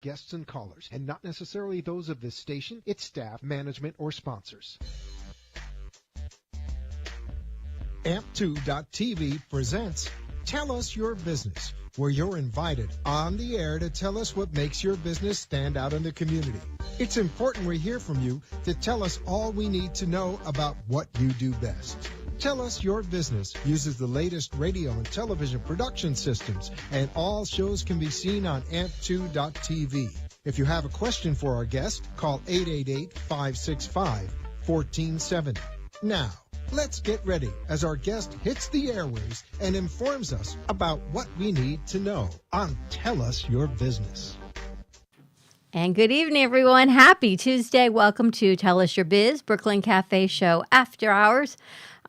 guests and callers, and not necessarily those of this station, its staff, management, or sponsors. AMP2.TV presents Tell Us Your Business, where you're invited on the air to tell us what makes your business stand out in the community. It's important we hear from you to tell us all we need to know about what you do best. Tell Us Your Business uses the latest radio and television production systems, and all shows can be seen on AMP2.TV. If you have a question for our guest, call 888-565-1470. Now, let's get ready as our guest hits the airwaves and informs us about what we need to know on Tell Us Your Business. And good evening, everyone. Happy Tuesday. Welcome to Tell Us Your Biz, Brooklyn Cafe Show After Hours.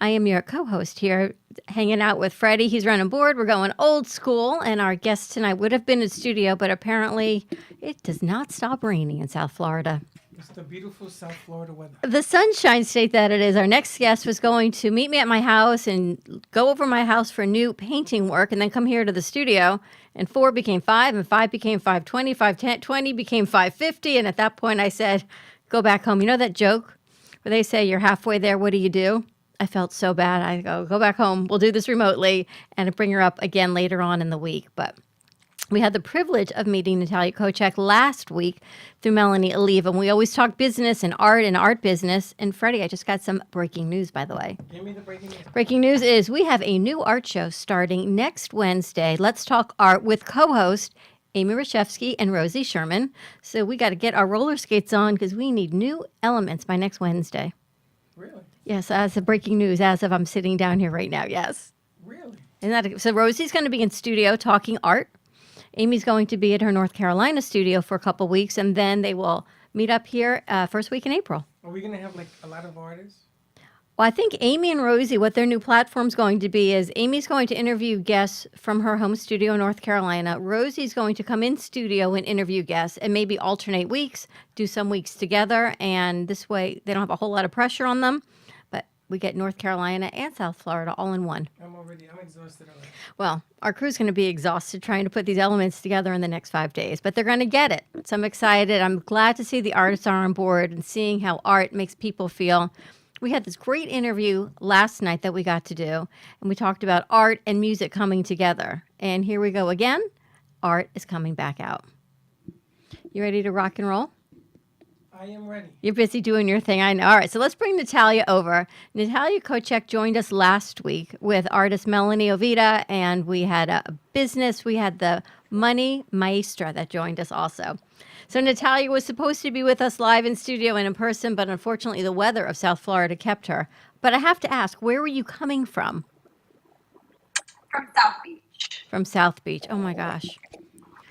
I am your co-host here, hanging out with Freddie. He's running board. We're going old school, and our guest tonight would have been in studio, but apparently it does not stop raining in South Florida. It's the beautiful South Florida weather. The sunshine state that it is. Our next guest was going to meet me at my house and go over my house for new painting work and then come here to the studio. And 4 became 5, and 5 became 520, 520 became 550. And at that point I said, go back home. You know that joke where they say you're halfway there, what do you do? I felt so bad. I go back home. We'll do this remotely and bring her up again later on in the week. But we had the privilege of meeting Natalia Kocek last week through Melanie Oliva. And we always talk business and art business. And Freddie, I just got some breaking news, by the way. Give me the breaking news. Breaking news is we have a new art show starting next Wednesday. Let's Talk Art with co-host Amy Reshevsky and Rosie Sherman. So we got to get our roller skates on because we need new elements by next Wednesday. Really? Yes, as of breaking news, as of I'm sitting down here right now, yes. Really? So Rosie's going to be in studio talking art. Amy's going to be at her North Carolina studio for a couple weeks, and then they will meet up here first week in April. Are we going to have like a lot of artists? Well, I think Amy and Rosie, what their new platform's going to be is Amy's going to interview guests from her home studio in North Carolina. Rosie's going to come in studio and interview guests and maybe alternate weeks, do some weeks together, and this way they don't have a whole lot of pressure on them. We get North Carolina and South Florida all in one. I'm exhausted already. Well, our crew's going to be exhausted trying to put these elements together in the next 5 days, but they're going to get it. So I'm excited. I'm glad to see the artists are on board and seeing how art makes people feel. We had this great interview last night that we got to do, and we talked about art and music coming together. And here we go again. Art is coming back out. You ready to rock and roll? I am ready. You're busy doing your thing, I know. All right, so let's bring Natalia over. Natalia Kocek joined us last week with artist Melanie Ovida, and we had a business. We had the Money Maestra that joined us also. So Natalia was supposed to be with us live in studio and in person, but unfortunately the weather of South Florida kept her. But I have to ask, where were you coming from? From South Beach. From South Beach. Oh, my gosh.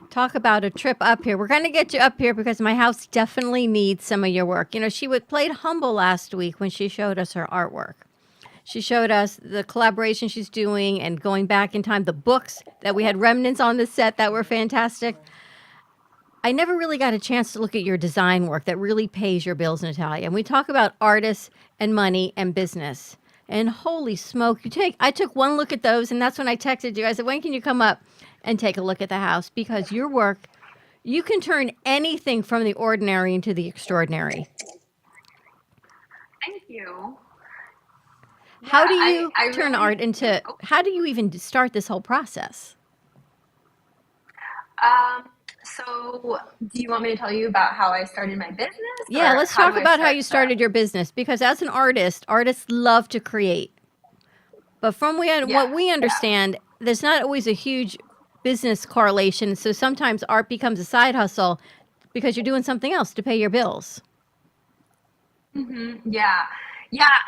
Talk about a trip up here. We're going to get you up here because my house definitely needs some of your work. You know, she played humble last week when she showed us her artwork. She showed us the collaboration she's doing and going back in time, the books that we had remnants on the set that were fantastic. I never really got a chance to look at your design work that really pays your bills, Natalia. And we talk about artists and money and business. And holy smoke, I took one look at those, and that's when I texted you. I said, when can you come up and take a look at the house? Because your work, you can turn anything from the ordinary into the extraordinary. Thank you. How do you turn really, art into, how do you even start this whole process? So do you want me to tell you about how I started my business? Yeah, let's talk about how you started your business, because as an artist, artists love to create. But from what we understand, there's not always a huge business correlation. So sometimes art becomes a side hustle because you're doing something else to pay your bills. Mm-hmm. Yeah.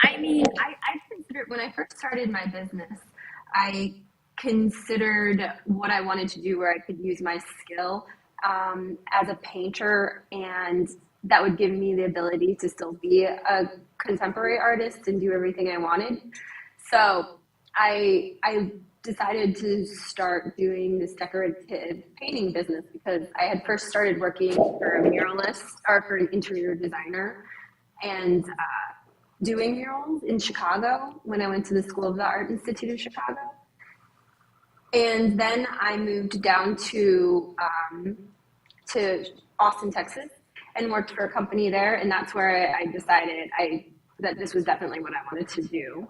I mean, I considered when I first started my business, I considered what I wanted to do where I could use my skill as a painter, and that would give me the ability to still be a contemporary artist and do everything I wanted. So I decided to start doing this decorative painting business because I had first started working for a muralist or for an interior designer and doing murals in Chicago when I went to the School of the Art Institute of Chicago. And then I moved down to to Austin, Texas, and worked for a company there. And that's where I decided that this was definitely what I wanted to do,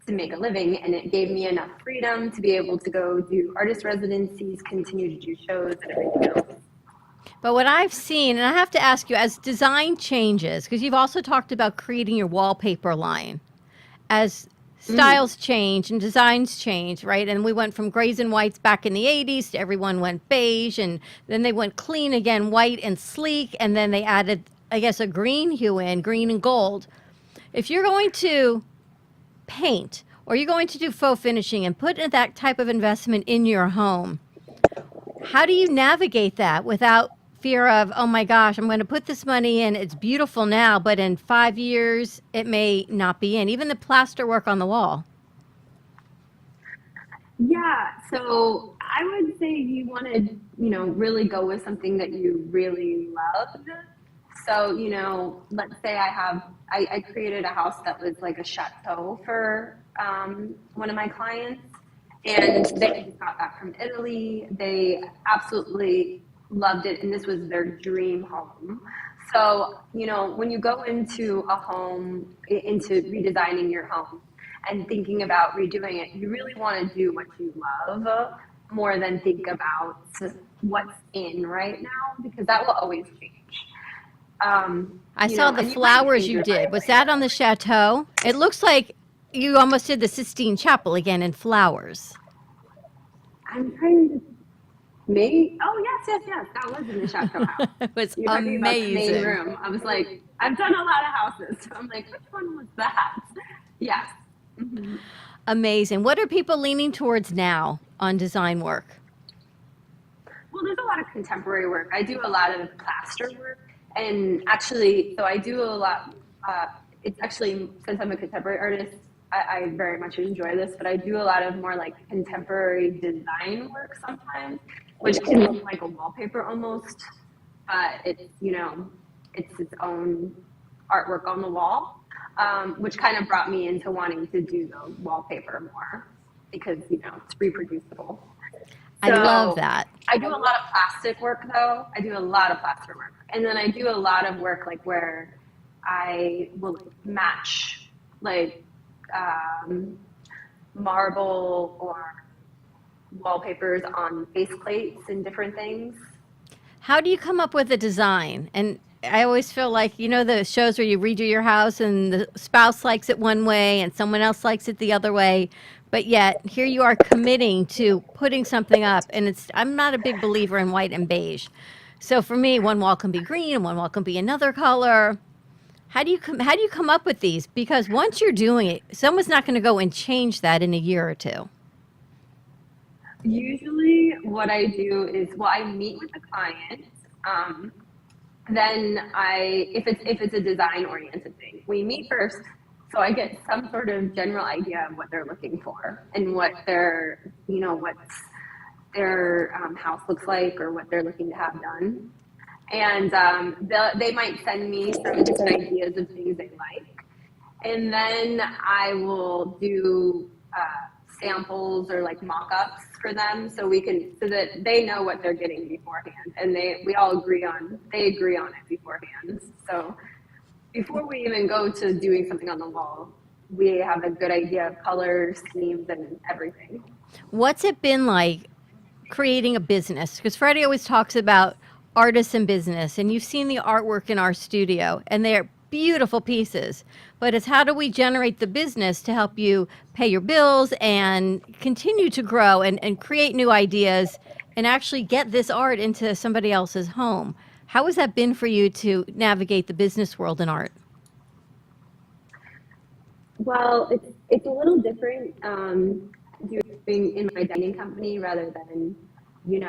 to make a living. And it gave me enough freedom to be able to go do artist residencies, continue to do shows and everything else. But what I've seen, and I have to ask you, as design changes, because you've also talked about creating your wallpaper line, as styles change and designs change, right? And we went from grays and whites back in the 80s to everyone went beige, and then they went clean again, white and sleek, and then they added, I guess, a green hue in, green and gold. If you're going to paint or you're going to do faux finishing and put in that type of investment in your home, how do you navigate that without fear of, oh my gosh, I'm going to put this money in, it's beautiful now, but in 5 years it may not be in, even the plaster work on the wall? Yeah, so I would say you want to, really go with something that you really loved. So, let's say I created a house that was like a chateau for one of my clients, and they just got back from Italy. They absolutely loved it, and this was their dream home. So, when you go into a home, into redesigning your home and thinking about redoing it, you really want to do what you love more than think about what's in right now, because that will always change. I saw the flowers you did. Was that on the chateau? It looks like you almost did the Sistine Chapel again in flowers. I'm trying to. Me? Oh, yes. That was in the chateau house. It was You're talking about the main amazing. room. I was like, I've done a lot of houses. So I'm like, which one was that? Yes. Mm-hmm. Amazing. What are people leaning towards now on design work? Well, there's a lot of contemporary work. I do a lot of plaster work. And actually, so I do a lot. It's actually, since I'm a contemporary artist, I very much enjoy this, but I do a lot of more like contemporary design work sometimes, which can look like a wallpaper almost, but it's, it's its own artwork on the wall, which kind of brought me into wanting to do the wallpaper more because, it's reproducible. I love that. I do a lot of plastic work though. I do a lot of plaster work. And then I do a lot of work like where I will match like marble or wallpapers on face plates and different things. How do you come up with a design? And I always feel like, the shows where you redo your house and the spouse likes it one way and someone else likes it the other way. But yet here you are committing to putting something up. And I'm not a big believer in white and beige. So for me, one wall can be green and one wall can be another color. How do you come up with these? Because once you're doing it, someone's not going to go and change that in a year or two. Usually what I do is, I meet with the client. Then if it's a design oriented thing, we meet first. So I get some sort of general idea of what they're looking for and what their, what's their house looks like or what they're looking to have done. And they might send me some different ideas of things they like. And then I will do samples or like mock-ups for them so that they know what they're getting beforehand. And they agree on it beforehand. So before we even go to doing something on the wall, we have a good idea of colors, themes, and everything. What's it been like creating a business? Because Freddie always talks about artists and business, and you've seen the artwork in our studio, and they're beautiful pieces. But it's how do we generate the business to help you pay your bills and continue to grow and create new ideas and actually get this art into somebody else's home? How has that been for you to navigate the business world in art? Well, it's a little different doing in my dining company rather than, in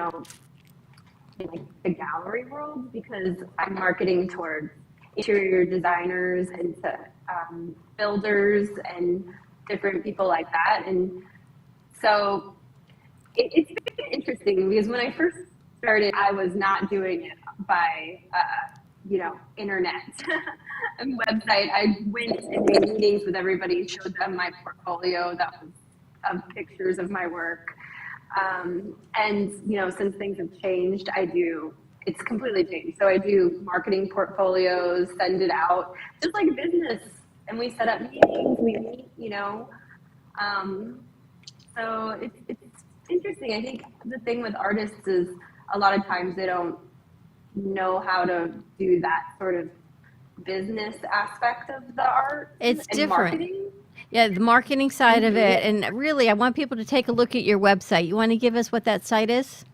like the gallery world, because I'm marketing towards interior designers and to builders and different people like that. And so it's been interesting because when I first started, I was not doing it by, internet and website. I went and made meetings with everybody, showed them my portfolio that was of pictures of my work. And, since things have changed, it's completely changed. So I do marketing portfolios, send it out, just like a business. And we set up meetings, we meet. So it's interesting. I think the thing with artists is a lot of times they don't know how to do that sort of business aspect of the art It's and different. marketing. Yeah, the marketing side of it. And really, I want people to take a look at your website. You want to give us what that site is?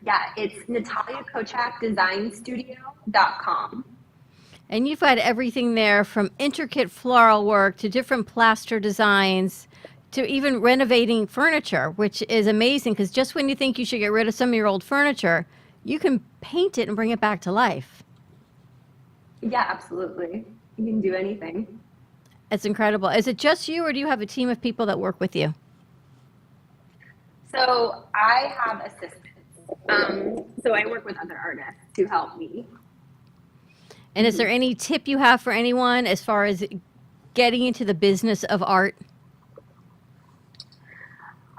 Yeah, it's NataliaKochakDesignStudio.com. And you've got everything there from intricate floral work to different plaster designs to even renovating furniture, which is amazing because just when you think you should get rid of some of your old furniture, you can paint it and bring it back to life. Yeah, absolutely. You can do anything. It's incredible. Is it just you or do you have a team of people that work with you? So I have assistants. So I work with other artists to help me. And is there any tip you have for anyone as far as getting into the business of art?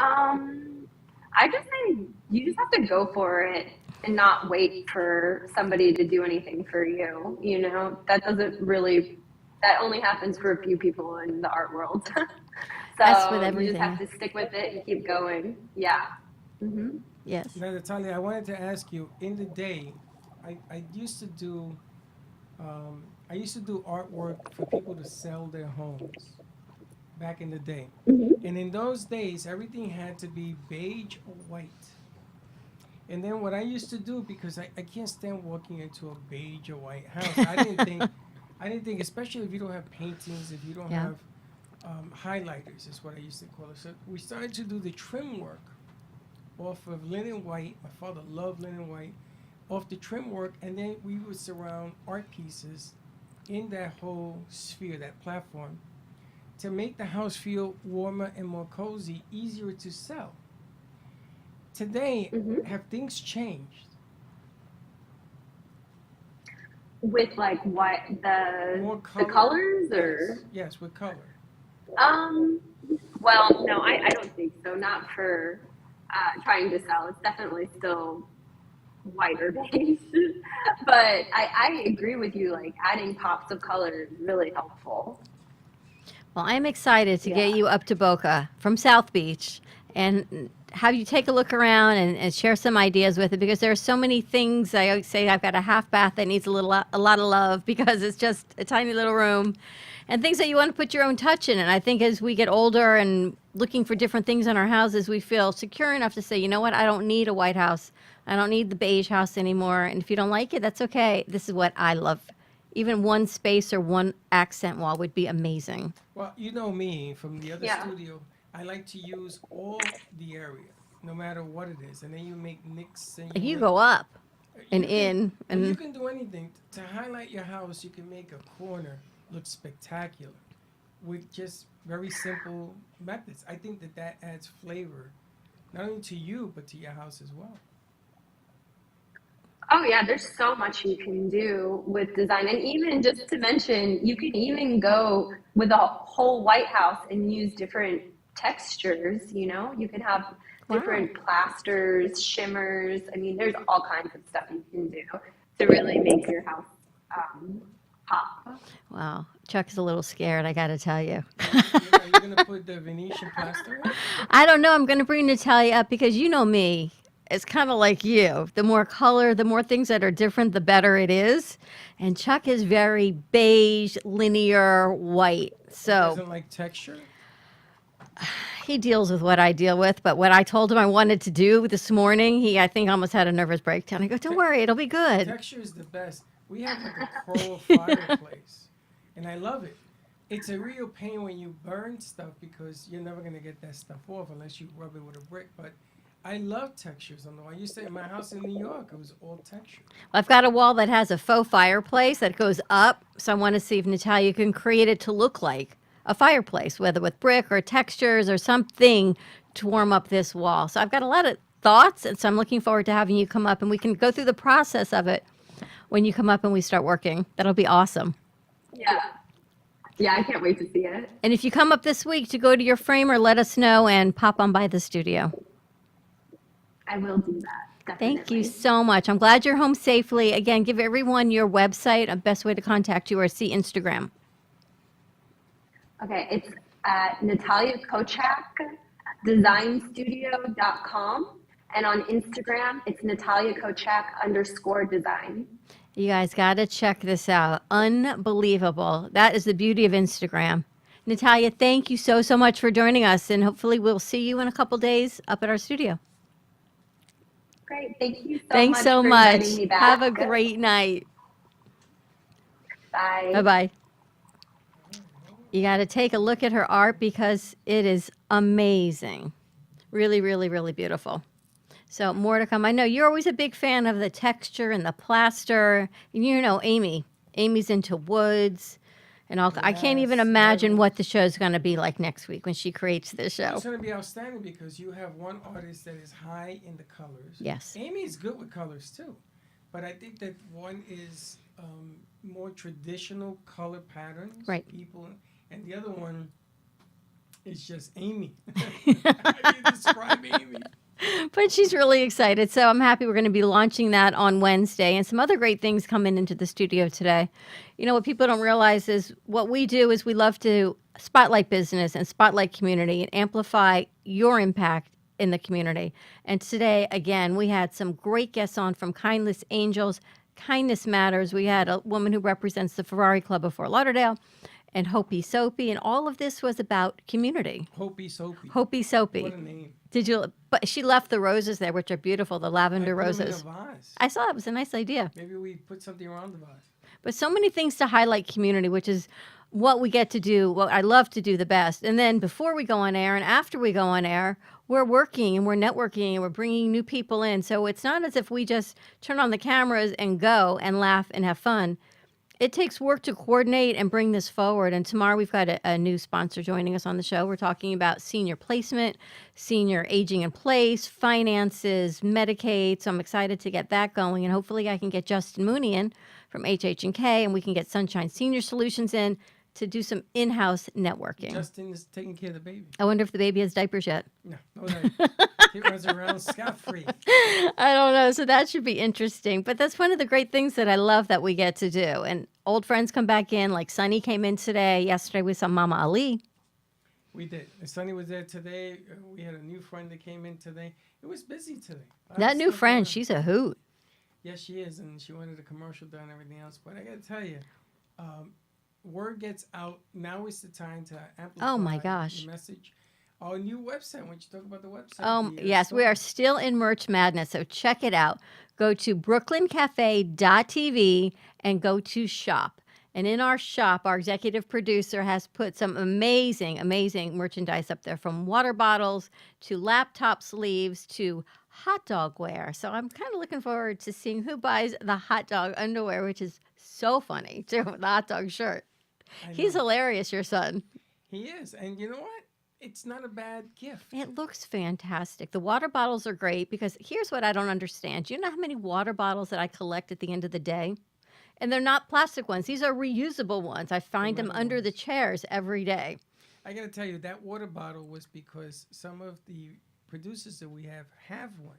I just think you just have to go for it and not wait for somebody to do anything for you. That only happens for a few people in the art world. So That's with you everything. just have to stick with it and keep going. Yeah. Mm-hmm. Yes. Now, Natalia, I wanted to ask you. In the day, I used to do artwork for people to sell their homes back in the day. And in those days, everything had to be beige or white. And then what I used to do, because I can't stand walking into a beige or white house, I didn't think, especially if you don't have paintings, if you don't Yeah. have highlighters, is what I used to call it. So we started to do the trim work off of linen white. My father loved linen white. Off the trim work, and then we would surround art pieces in that whole sphere, that platform, to make the house feel warmer and more cozy, easier to sell. Today, have things changed? With like what More the colors or Yes, with color. well, no, I don't think so. Not for trying to sell. It's definitely still whiter beige. But I agree with you, like adding pops of color is really helpful. Well, I'm excited to get Yeah. you up to Boca from South Beach and have you take a look around and share some ideas with it because there are so many things. I always say I've got a half bath that needs a lot of love because it's just a tiny little room and things that you want to put your own touch in. And I think as we get older and looking for different things in our houses, we feel secure enough to say, you know what, I don't need a white house. I don't need the beige house anymore. And if you don't like it, that's okay. This is what I love. Even one space or one accent wall would be amazing. Well, you know me from the other Yeah. studio. I like to use all the area, no matter what it is, and then you make nicks and You make- go up and you in and you and can do anything to highlight your house. You can make a corner look spectacular with just very simple methods. I think that adds flavor, not only to you but to your house as well. Oh yeah, there's so much you can do with design. And even just to mention, you can even go with a whole White House and use different textures, You can have different plasters, shimmers. I mean, there's all kinds of stuff you can do to really make your house pop. wow, Chuck is a little scared, I got to tell you. Are you gonna put the Venetian plaster in? I don't know. I'm going to bring Natalia up because you know me. It's kind of like you. The more color, the more things that are different, the better it is. And Chuck is very beige, linear, white. So Doesn't like texture. he deals with what I deal with. But what I told him I wanted to do this morning, he, I think, almost had a nervous breakdown. I go, don't worry, it'll be good. Texture is the best. We have like a coral fireplace, and I love it. It's a real pain when you burn stuff because you're never gonna get that stuff off unless you rub it with a brick. But I love textures on the wall. I used to in my house in New York, it was all texture. I've got a wall that has a faux fireplace that goes up. So I want to see if Natalia can create it to look like a fireplace, whether with brick or textures or something to warm up this wall. So I've got a lot of thoughts. And so I'm looking forward to having you come up and we can go through the process of it when you come up and we start working. That'll be awesome. Yeah. Yeah, I can't wait to see it. And if you come up this week to go to your framer, let us know and pop on by the studio. I will do that. Definitely. Thank you so much. I'm glad you're home safely. Again, give everyone your website, a best way to contact you, or see Instagram. Okay, it's at Natalia Kochak, designstudio.com. And on Instagram, it's Natalia Kochak _design. You guys got to check this out. Unbelievable. That is the beauty of Instagram. Natalia, thank you so, so much for joining us. And hopefully we'll see you in a couple days up at our studio. Great. Thank you so Thanks much so for much. inviting me back. Have a great night. Bye. Bye-bye. You got to take a look at her art because it is amazing. Really, really, really beautiful. So more to come. I know you're always a big fan of the texture and the plaster. You know, Amy. Amy's into woods and all. I can't even Yes, imagine very what the show's going to be like next week when she creates this show. It's going to be outstanding because you have one artist that is high in the colors. Yes. Amy is good with colors too, but I think that one is more traditional color patterns. Right. People, and the other one is just Amy. How do you describe Amy? But she's really excited. So I'm happy we're going to be launching that on Wednesday and some other great things coming into the studio today. You know, what people don't realize is what we do is we love to spotlight business and spotlight community and amplify your impact in the community. And today, again, we had some great guests on from Kindness Angels, Kindness Matters. We had a woman who represents the Ferrari Club of Fort Lauderdale and Hopi Soapy. And all of this was about community. Hopi Soapy. Hopi Soapy. What a name. Did you? But she left the roses there, which are beautiful, the lavender I put 'em in roses. a vase. I saw it was a nice idea. Maybe we put something around the vase. But so many things to highlight community, which is what we get to do, what I love to do the best. And then before we go on air and after we go on air, we're working and we're networking and we're bringing new people in. So it's not as if we just turn on the cameras and go and laugh and have fun. It takes work to coordinate and bring this forward. And tomorrow we've got a new sponsor joining us on the show. We're talking about senior placement, senior aging in place, finances, Medicaid. So I'm excited to get that going. And hopefully I can get Justin Mooney in from HH&K and we can get Sunshine Senior Solutions in to do some in-house networking. Justin is taking care of the baby. I wonder if the baby has diapers yet. No, he runs around scot-free. I don't know. So that should be interesting. But that's one of the great things that I love that we get to do. And old friends come back in, like Sunny came in today. Yesterday we saw Mama Ali. We did. And Sunny was there today. We had a new friend that came in today. It was busy today. That new friend, she's a hoot. Yes, she is. And she wanted a commercial done and everything else. But I got to tell you, word gets out. Now is the time to amplify Oh, my gosh. the message. Our new website. Why don't you talk about the website? Yes, we are still in Merch Madness, so check it out. Go to brooklyncafe.tv and go to shop. And in our shop, our executive producer has put some amazing, amazing merchandise up there, from water bottles to laptop sleeves to hot dog wear. So I'm kind of looking forward to seeing who buys the hot dog underwear, which is so funny, too, with the hot dog shirt. He's hilarious, your son. He is. And you know what? It's not a bad gift. It looks fantastic. The water bottles are great because here's what I don't understand. Do you know how many water bottles that I collect at the end of the day? And they're not plastic ones. These are reusable ones. I find them under the chairs every day. I got to tell you, that water bottle was because some of the producers that we have one.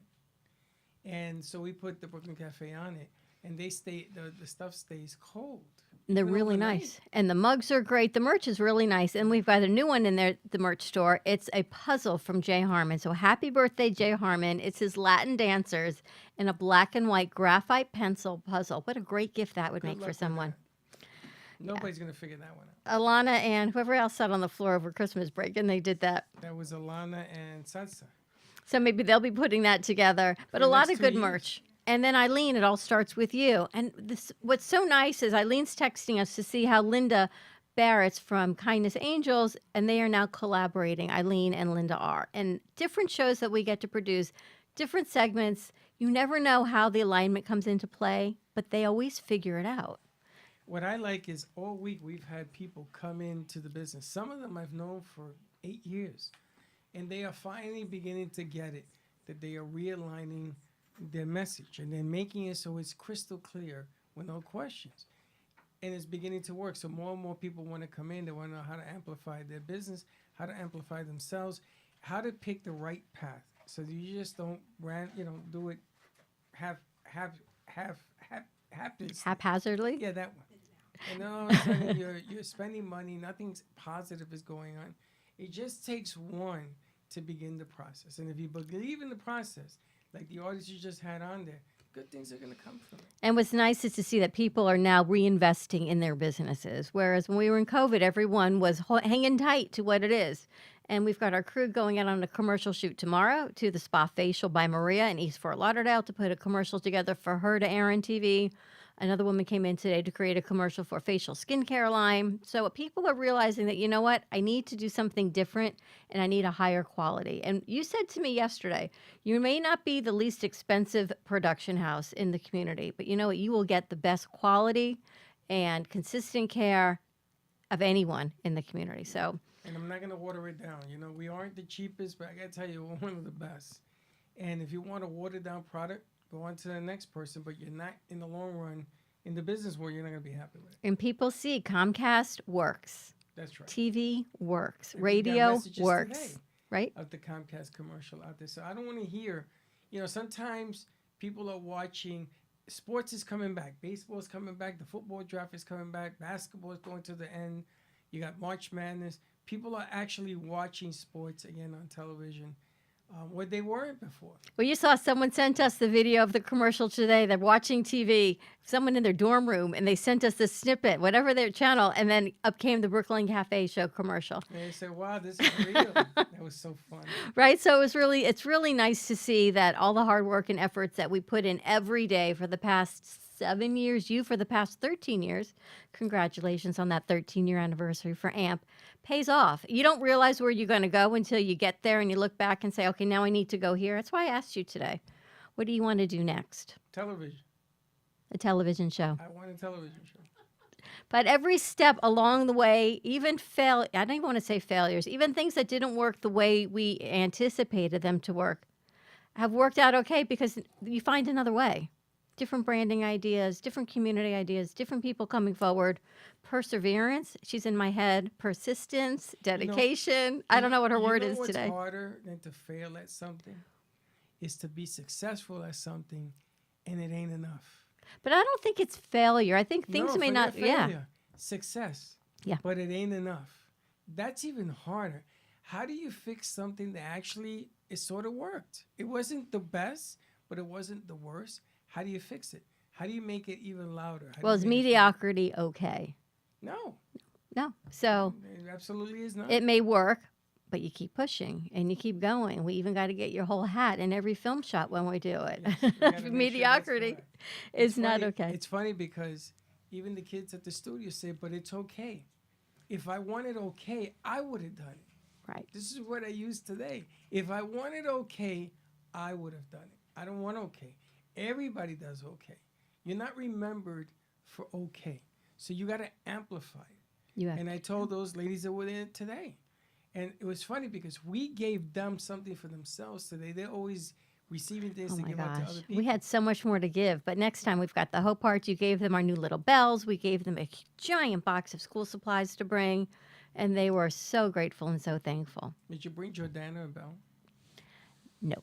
And so we put the Brooklyn Cafe on it. And they stay. The stuff stays cold. And they're even really overnight. nice. And the mugs are great. The merch is really nice. And we've got a new one in there, the merch store. It's a puzzle from Jay Harmon. So happy birthday, Jay Harmon. It's his Latin dancers in a black and white graphite pencil puzzle. What a great gift that would Good make luck for with someone. that. Nobody's going to figure that one out. Alana and whoever else sat on the floor over Christmas break, and they did that. That was Alana and Salsa. So maybe they'll be putting that together. But the a lot next of 2 good years. merch. And then Eileen, it all starts with you. And this, what's so nice is Eileen's texting us to see how Linda Barrett's from Kindness Angels, and they are now collaborating. Eileen and Linda are. And different shows that we get to produce, different segments. You never know how the alignment comes into play, but they always figure it out. What I like is all week we've had people come into the business. Some of them I've known for 8 years. And they are finally beginning to get it, that they are realigning their message. And they're making it so it's crystal clear with no questions. and it's beginning to work. So more and more people want to come in. They want to know how to amplify their business, how to amplify themselves, how to pick the right path. So you just don't do it Haphazardly? Yeah, that one. And then all of a sudden you're spending money. Nothing positive is going on. It just takes one to begin the process. And if you believe in the process, like the artist you just had on there, good things are going to come from it. And what's nice is to see that people are now reinvesting in their businesses. Whereas when we were in COVID, everyone was hanging tight to what it is. And we've got our crew going out on a commercial shoot tomorrow to the Spa Facial by Maria in East Fort Lauderdale to put a commercial together for her to air on TV. Another woman came in today to create a commercial for a facial skincare line. So people are realizing that, you know what, I need to do something different and I need a higher quality. And you said to me yesterday, you may not be the least expensive production house in the community, but you know what, you will get the best quality and consistent care of anyone in the community. So, and I'm not going to water it down. We aren't the cheapest, but I got to tell you, we're one of the best. And if you want a watered down product, go on to the next person, but you're not, in the long run, in the business world, you're not going to be happy with it. And people see Comcast works. That's right. TV works. And we got Radio messages works. today Right? of the Comcast commercial out there. So I don't want to hear, sometimes people are watching, sports is coming back, baseball is coming back, the football draft is coming back, basketball is going to the end, you got March Madness. People are actually watching sports again on television. Where they weren't before. Well, you saw someone sent us the video of the commercial today. They're watching TV, someone in their dorm room, and they sent us the snippet, whatever their channel, and then up came the Brooklyn Cafe Show commercial. And they said, wow, this is real. That was so fun. Right? So it's really nice to see that all the hard work and efforts that we put in every day for the past 7 years, you for the past 13 years, congratulations on that 13-year anniversary for AMP, pays off. You don't realize where you're going to go until you get there and you look back and say, okay, now I need to go here. That's why I asked you today. What do you want to do next? Television. A television show. I want a television show. But every step along the way, even I don't even want to say failures, even things that didn't work the way we anticipated them to work, have worked out okay because you find another way. Different branding ideas, different community ideas, different people coming forward. Perseverance, she's in my head. Persistence, dedication. I don't know what her word is today. What's harder than to fail at something is to be successful at something and it ain't enough. But I don't think it's failure. I think things may not, Success. Yeah. But it ain't enough. That's even harder. How do you fix something that actually it sort of worked? It wasn't the best, but it wasn't the worst. How do you fix it? How do you make it even louder? Well, is mediocrity okay? No. No. So It absolutely is not. it may work, but you keep pushing and you keep going. We even got to get your whole hat in every film shot when we do it. Yes, we gotta make sure Mediocrity that's correct. is It's not funny- okay. It's funny because even the kids at the studio say, but it's okay. If I wanted okay, I would have done it. Right. This is what I use today. If I wanted okay, I would have done it. I don't want okay. Everybody does okay. You're not remembered for okay. So you got to amplify it. You have And I told those ladies that were there today. And it was funny because we gave them something for themselves today. They're always receiving things Oh to my give out to gosh. other people. We had so much more to give, but next time we've got the Hope Arts. You gave them our new little bells. We gave them a giant box of school supplies to bring, and they were so grateful and so thankful. Did you bring Jordana a bell? No,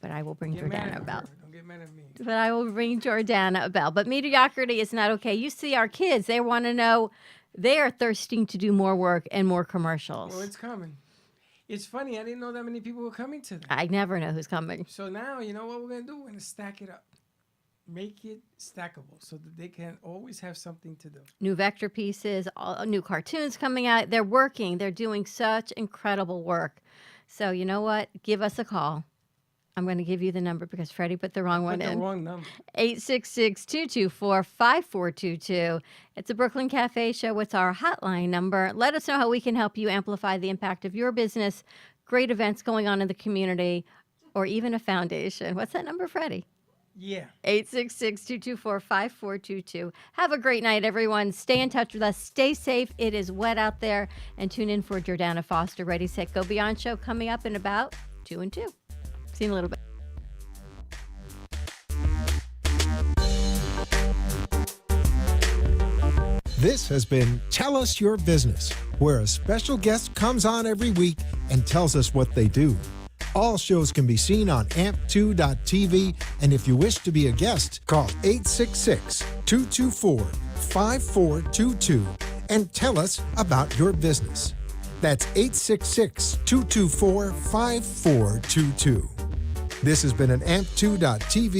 but I will bring Get mad Jordana at a bell. her. Don't get mad at me. But I will bring Jordana a bell. But mediocrity is not okay. You see our kids, they want to know, they are thirsting to do more work and more commercials. Well, it's coming. It's funny. I didn't know that many people were coming to that. I never know who's coming. So now, you know what we're going to do? We're going to stack it up. Make it stackable so that they can always have something to do. New vector pieces, all, new cartoons coming out. They're working. They're doing such incredible work. So you know what? Give us a call. I'm going to give you the number because Freddie put the wrong one Put the in. wrong number. 866-224-5422. It's a Brooklyn Cafe Show. It's our hotline number. Let us know how we can help you amplify the impact of your business, great events going on in the community, or even a foundation. What's that number, Freddie? Yeah. 866-224-5422. Have a great night, everyone. Stay in touch with us. Stay safe. It is wet out there. And tune in for Jordana Foster Ready, Set, Go Beyond show coming up in about 2 and 2. See you in a little bit. This has been Tell Us Your Business, where a special guest comes on every week and tells us what they do. All shows can be seen on amp2.tv, and if you wish to be a guest, call 866-224-5422 and tell us about your business. That's 866-224-5422. This has been an amp2.tv